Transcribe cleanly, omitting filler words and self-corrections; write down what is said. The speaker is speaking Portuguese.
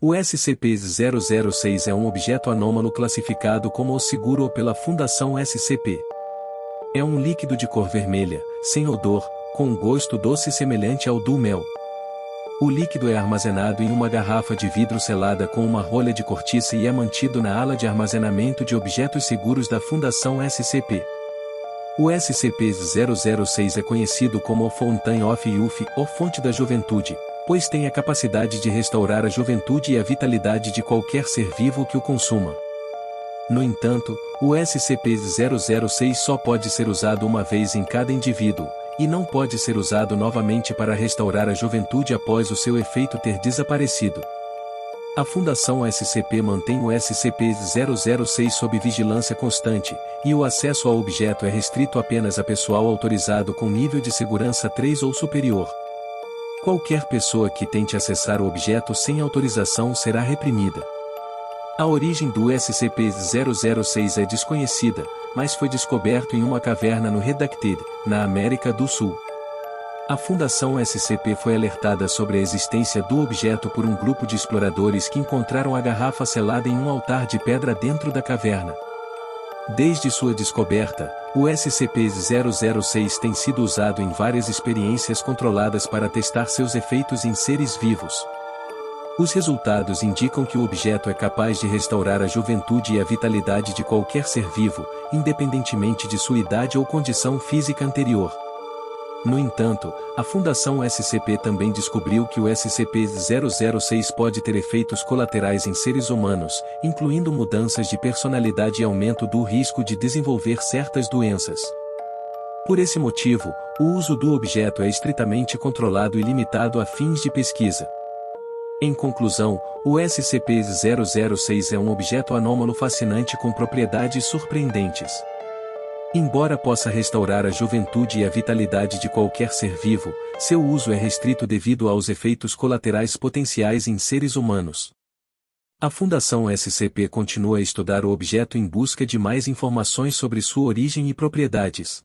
O SCP-006 é um objeto anômalo classificado como o seguro ou pela Fundação SCP. É um líquido de cor vermelha, sem odor, com um gosto doce semelhante ao do mel. O líquido é armazenado em uma garrafa de vidro selada com uma rolha de cortiça e é mantido na ala de armazenamento de objetos seguros da Fundação SCP. O SCP-006 é conhecido como o Fountain of Youth, ou Fonte da Juventude, pois tem a capacidade de restaurar a juventude e a vitalidade de qualquer ser vivo que o consuma. No entanto, o SCP-006 só pode ser usado uma vez em cada indivíduo, e não pode ser usado novamente para restaurar a juventude após o seu efeito ter desaparecido. A Fundação SCP mantém o SCP-006 sob vigilância constante, e o acesso ao objeto é restrito apenas a pessoal autorizado com nível de segurança 3 ou superior. Qualquer pessoa que tente acessar o objeto sem autorização será reprimida. A origem do SCP-006 é desconhecida, mas foi descoberto em uma caverna no Redacted, na América do Sul. A Fundação SCP foi alertada sobre a existência do objeto por um grupo de exploradores que encontraram a garrafa selada em um altar de pedra dentro da caverna. Desde sua descoberta, o SCP-006 tem sido usado em várias experiências controladas para testar seus efeitos em seres vivos. Os resultados indicam que o objeto é capaz de restaurar a juventude e a vitalidade de qualquer ser vivo, independentemente de sua idade ou condição física anterior. No entanto, a Fundação SCP também descobriu que o SCP-006 pode ter efeitos colaterais em seres humanos, incluindo mudanças de personalidade e aumento do risco de desenvolver certas doenças. Por esse motivo, o uso do objeto é estritamente controlado e limitado a fins de pesquisa. Em conclusão, o SCP-006 é um objeto anômalo fascinante com propriedades surpreendentes. Embora possa restaurar a juventude e a vitalidade de qualquer ser vivo, seu uso é restrito devido aos efeitos colaterais potenciais em seres humanos. A Fundação SCP continua a estudar o objeto em busca de mais informações sobre sua origem e propriedades.